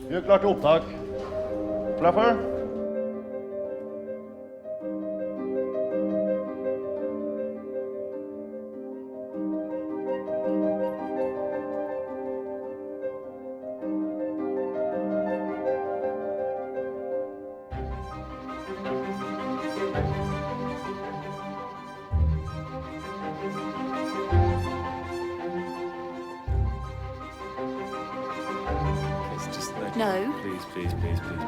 Gjør klart til opptak. Klaffer? No. Please, please, please, please.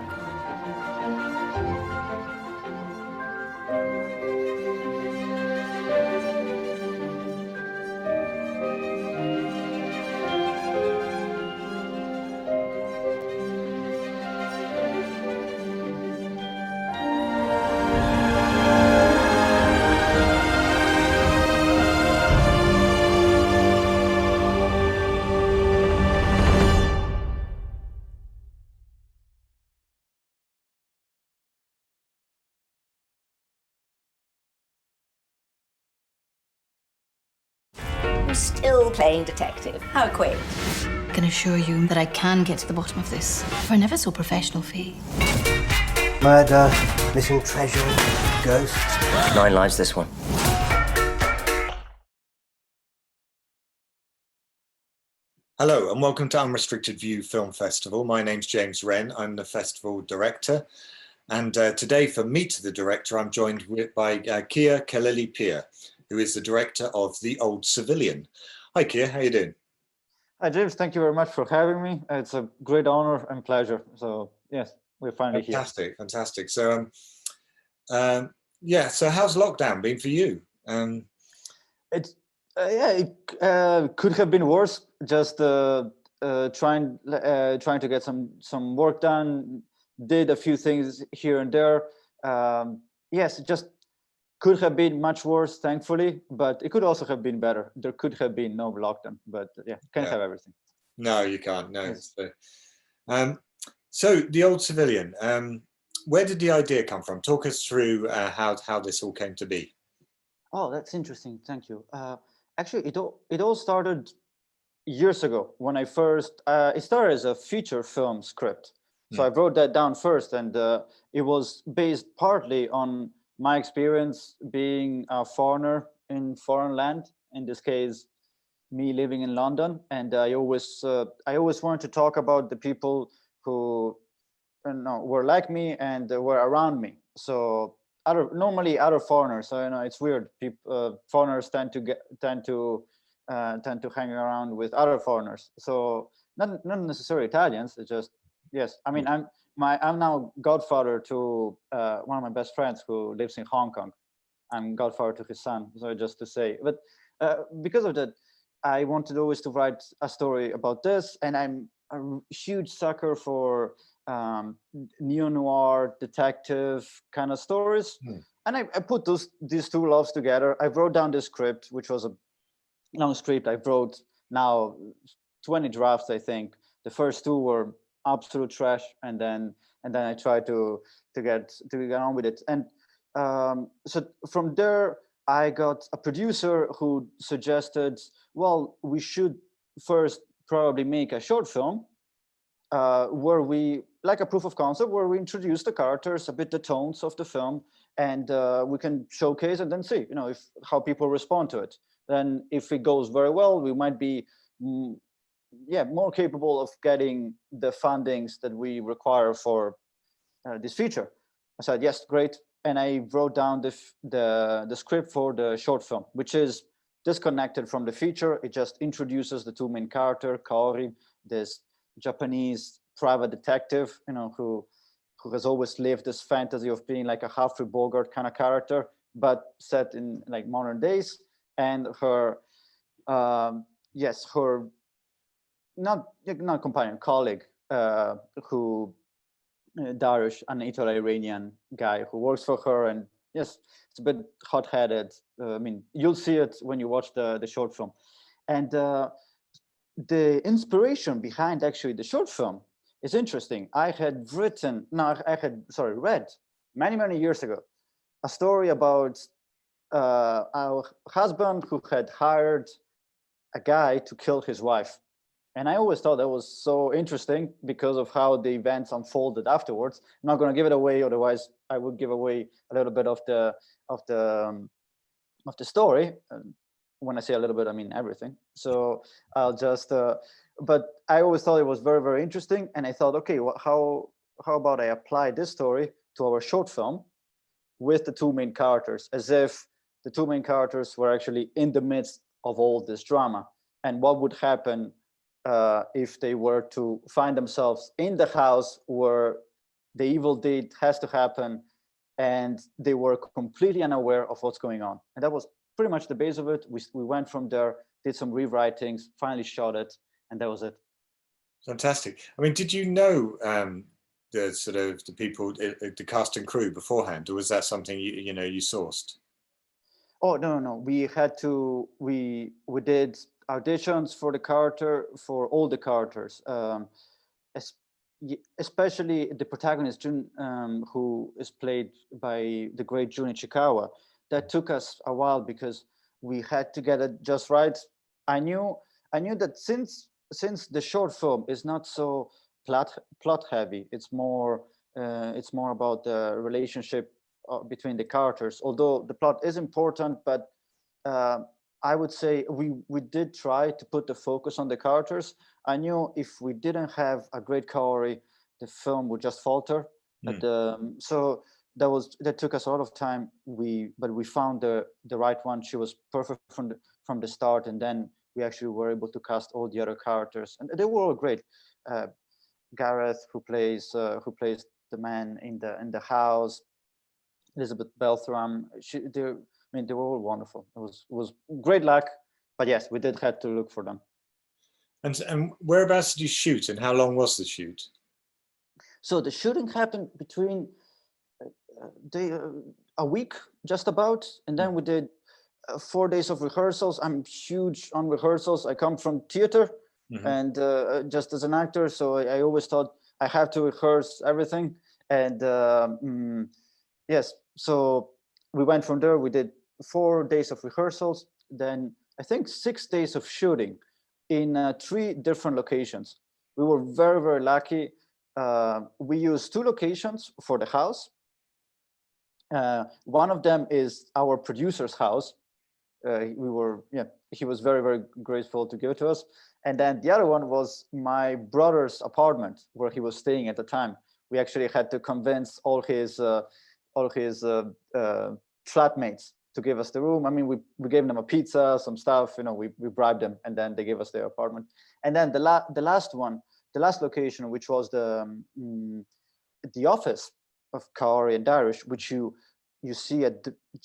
You're still playing detective. How quick? I can assure you that I can get to the bottom of this for a never so professional fee. Murder, missing treasure, ghosts. 9 lives, this one. Hello and welcome to Unrestricted View Film Festival. My name's James Wren, I'm the festival director. And today for Meet the Director, I'm joined by Khalili, who is the director of The Old Civilian. Hi Kia, how you doing? Hi James, thank you very much for having me. It's a great honor and pleasure. So yes, we're finally here. Fantastic. So so how's lockdown been for you? It could have been worse. Just trying to get some work done. Did a few things here and there. Yes, it just could have been much worse, thankfully, but it could also have been better. There could have been no lockdown, but can't have everything. No, you can't. No. Yes. So The Old Civilian. Where did the idea come from? Talk us through how this all came to be. Oh, that's interesting. Thank you. Actually, it all started years ago when I first. It started as a feature film script. So I wrote that down first, and it was based partly on my experience being a foreigner in foreign land. In this case, me living in London, and I always wanted to talk about the people who were like me and were around me. So normally other foreigners. So it's weird. Foreigners tend to hang around with other foreigners. So not necessarily Italians. It's just yes. I mean I'm now godfather to one of my best friends who lives in Hong Kong. I'm godfather to his son. So just to say, but because of that, I wanted always to write a story about this, and I'm a huge sucker for neo-noir detective kind of stories. And I put these two loves together. I wrote down the script, which was a long script. I wrote now 20 drafts, I think. The first two were absolute trash, and then I tried to get on with it. And so from there, I got a producer who suggested, well, we should first probably make a short film where we, like a proof of concept, where we introduce the characters, a bit the tones of the film, and we can showcase and then see, how people respond to it. Then if it goes very well, we might be more capable of getting the fundings that we require for this feature. I said, yes, great. And I wrote down the script for the short film, which is disconnected from the feature. It just introduces the two main characters, Kaori, this Japanese private detective, who has always lived this fantasy of being like a Humphrey Bogart kind of character, but set in like modern days. And her, her not companion, colleague, who Darish, an Italo-Iranian guy who works for her, and yes, it's a bit hot-headed. I mean, you'll see it when you watch the short film. And the inspiration behind actually the short film is interesting. I had read many years ago a story about our husband who had hired a guy to kill his wife. And I always thought that was so interesting because of how the events unfolded afterwards. I'm not going to give it away, otherwise I would give away a little bit of the of the of the story. When I say a little bit, I mean everything. So I'll just. But I always thought it was very, very interesting, and I thought, okay, well, how about I apply this story to our short film with the two main characters, as if the two main characters were actually in the midst of all this drama, and what would happen if they were to find themselves in the house where the evil deed has to happen, and they were completely unaware of what's going on. And that was pretty much the base of it. We went from there, did some rewritings, finally shot it, and that was it. Fantastic. I mean, did you know the sort of the people, the cast and crew beforehand, or was that something you sourced? Oh, no. We had to, we did auditions for the character, for all the characters, especially the protagonist, Jun, who is played by the great Jun Ichikawa. That took us a while because we had to get it just right. I knew that since the short film is not so plot heavy, it's more about the relationship between the characters, although the plot is important, but I would say we did try to put the focus on the characters. I knew if we didn't have a great Kaori, the film would just falter. So that took us a lot of time. But we found the right one. She was perfect from the start, and then we actually were able to cast all the other characters, and they were all great. Gareth, who plays the man in the house, Elizabeth Beltram. They were all wonderful. It was great luck, but yes, we did have to look for them. And whereabouts did you shoot, and how long was the shoot? So the shooting happened between a week, just about, and then we did 4 days of rehearsals. I'm huge on rehearsals. I come from theater, and just as an actor, so I always thought I have to rehearse everything. And yes, so we went from there. We did 4 days of rehearsals, then I think 6 days of shooting in 3 different locations. We were very, very lucky. We used 2 locations for the house. One of them is our producer's house. He was very, very grateful to give it to us. And then the other one was my brother's apartment where he was staying at the time. We actually had to convince all his flatmates to give us the room. I mean, we gave them a pizza, some stuff, we bribed them, and then they gave us their apartment. And then the last location, which was the office of Kaori and Darish, which you see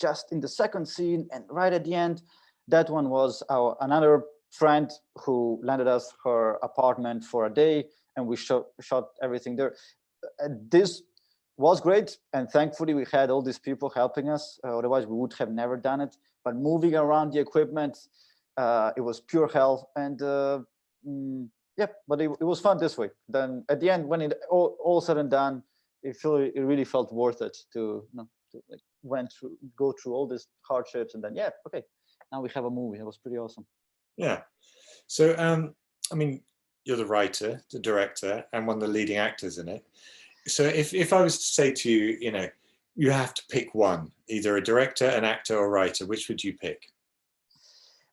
just in the second scene and right at the end. That one was another friend who lended us her apartment for a day, and we shot everything there. This was great, and thankfully we had all these people helping us. Otherwise, we would have never done it. But moving around the equipment, it was pure hell. And but it was fun this way. Then at the end, when it all said and done, it really felt worth it to go through all these hardships, and then okay, now we have a movie. It was pretty awesome. Yeah. So I mean, you're the writer, the director, and one of the leading actors in it. So if I was to say to you, you have to pick one, either a director, an actor, or writer, which would you pick?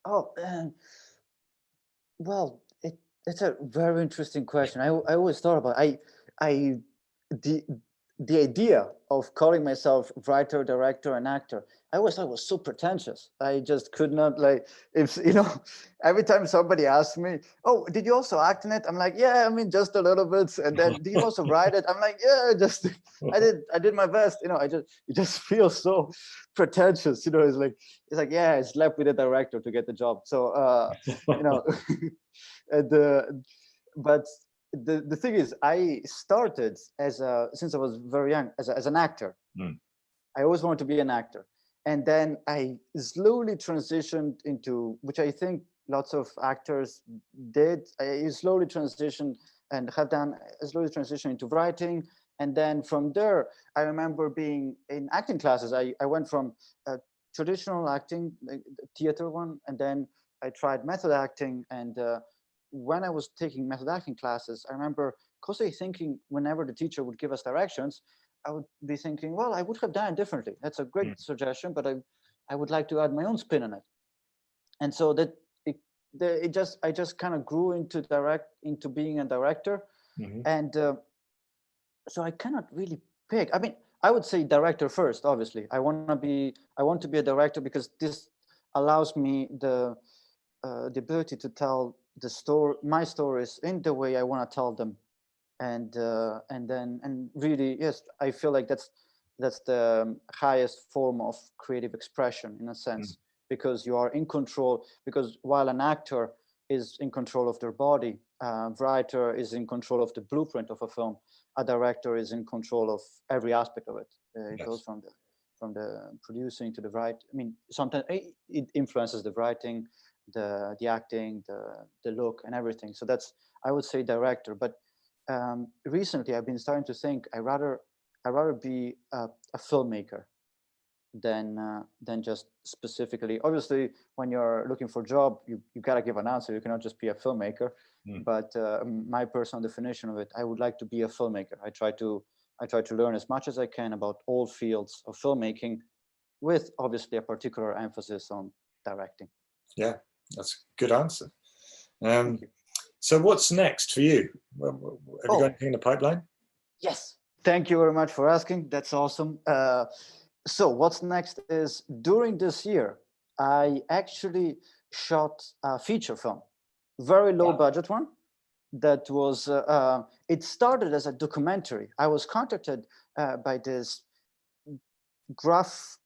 Oh, well, it's a very interesting question. I always thought about the idea of calling myself writer, director, and actor. I always thought it was so pretentious. I just could not, every time somebody asked me, "Oh, did you also act in it?" I'm like, "Yeah, I mean, just a little bit." And then, "Do you also write it?" I'm like, "Yeah, just I did my best." It just feels so pretentious. It's like, yeah, I slept with a director to get the job. So but the thing is, I started since I was very young as an actor. I always wanted to be an actor. And then I slowly transitioned into, which I think lots of actors did. I slowly transitioned and have done a slowly transition into writing. And then from there, I remember being in acting classes. I went from traditional acting, the theater one, and then I tried method acting and when I was taking method acting classes, I remember constantly thinking, whenever the teacher would give us directions, I would be thinking, well, I would have done it differently. That's a great suggestion, but I would like to add my own spin on it. And so that I just kind of grew into being a director. And so I cannot really pick. I mean, I would say director first, obviously. I want to be a director because this allows me the ability to tell my stories in the way I want to tell them. And really, yes, I feel like that's the highest form of creative expression in a sense, because you are in control. Because while an actor is in control of their body, writer is in control of the blueprint of a film, a director is in control of every aspect of it. It goes from the producing to the writing. I mean, sometimes it influences the writing, the acting, the look, and everything. So that's, I would say, director. But recently, I've been starting to think I rather be a filmmaker than just specifically. Obviously, when you're looking for a job, you gotta give an answer. You cannot just be a filmmaker. But my personal definition of it, I would like to be a filmmaker. I try to learn as much as I can about all fields of filmmaking, with obviously a particular emphasis on directing. Yeah, that's a good answer. So what's next for you? Have you got anything in the pipeline? Yes, thank you very much for asking. That's awesome. So what's next is, during this year, I actually shot a feature film, very low budget one. That was, it started as a documentary. I was contacted by this gruff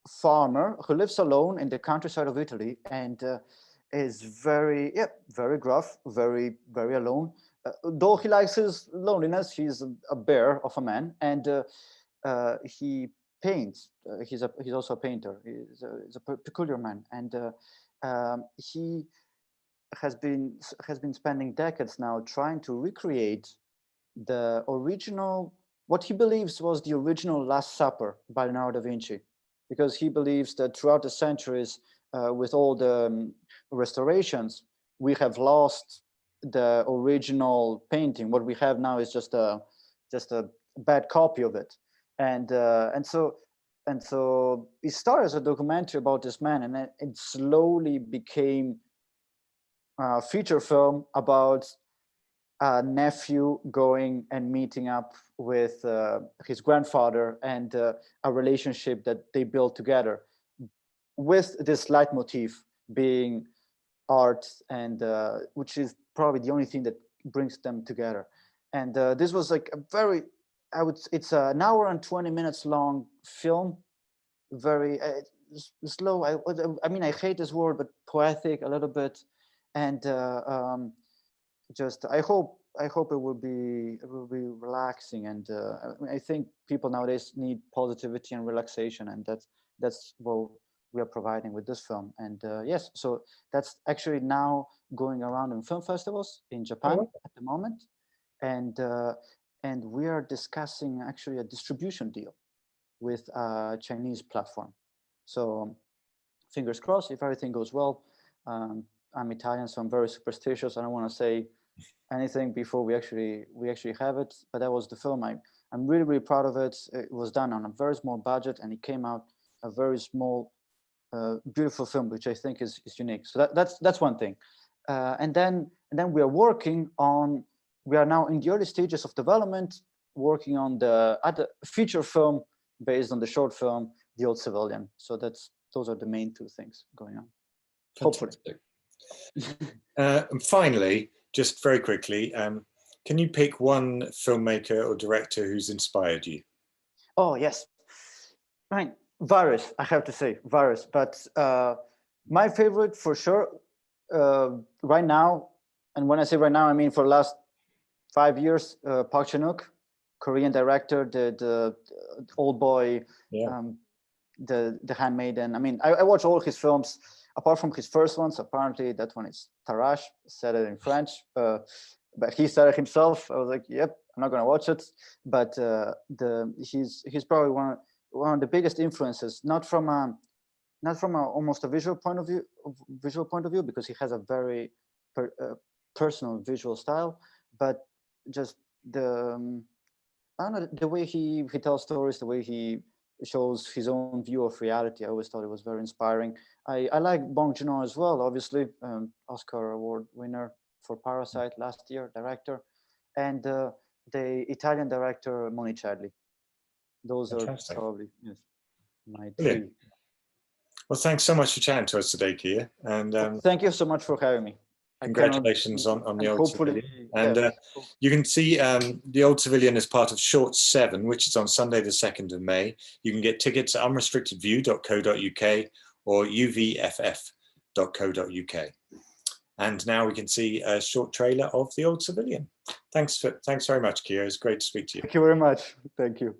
farmer who lives alone in the countryside of Italy, and is very gruff, very alone. Though he likes his loneliness, he's a bear of a man, and he paints. He's also a painter. He's a peculiar man, and he has been spending decades now trying to recreate the original, what he believes was the original Last Supper by Leonardo da Vinci, because he believes that throughout the centuries, with all the restorations, we have lost the original painting. What we have now is just a bad copy of it, and so it started as a documentary about this man, and it slowly became a feature film about a nephew going and meeting up with his grandfather, and a relationship that they built together, with this leitmotif being art, and which is probably the only thing that brings them together. And this was like a very, it's an hour and 20 minutes long film, very slow. I mean, I hate this word, but poetic a little bit. And just, I hope it will be relaxing. And I think people nowadays need positivity and relaxation, and that's what we are providing with this film. And yes, so that's actually now going around in film festivals in Japan at the moment, and we are discussing actually a distribution deal with a Chinese platform. So fingers crossed, if everything goes well. I'm Italian, so I'm very superstitious. I don't want to say anything before we actually have it. But that was the film. I'm really proud of it. It was done on a very small budget, and it came out a very small, beautiful film, which I think is unique. So that's one thing. And then we are working on. We are now in the early stages of development, working on the other feature film based on the short film, The Old Civilian. So those are the main two things going on. Fantastic. Hopefully. And finally, just very quickly, can you pick one filmmaker or director who's inspired you? Oh, yes. Right. Various, I have to say, various. But my favorite for sure right now, and when I say right now, I mean for the last 5 years, Park Chan-wook, Korean director, the Old Boy, the Handmaiden. I mean, I watch all his films, apart from his first ones. Apparently, that one is Tarash, said it in French, but he said it himself. I was like, yep, I'm not going to watch it. But he's probably one of the biggest influences, not from a almost a visual point of view, because he has a very personal visual style, but just the I don't know, the way he tells stories, the way he shows his own view of reality. I always thought it was very inspiring. I like Bong Joon-ho as well, obviously, Oscar Award winner for Parasite last year, director, and the Italian director Monicelli. Those Fantastic. are probably, yes, my Brilliant. three. Well, thanks so much for chatting to us today, Kia. And Thank you so much for having me. congratulations on the Old hopefully, Civilian. And yeah, you can see the Old Civilian as part of Short 7, which is on Sunday, the 2nd of May. You can get tickets at unrestrictedview.co.uk or uvff.co.uk. And now we can see a short trailer of the Old Civilian. Thanks very much, Kia. It's great to speak to you. Thank you very much. Thank you.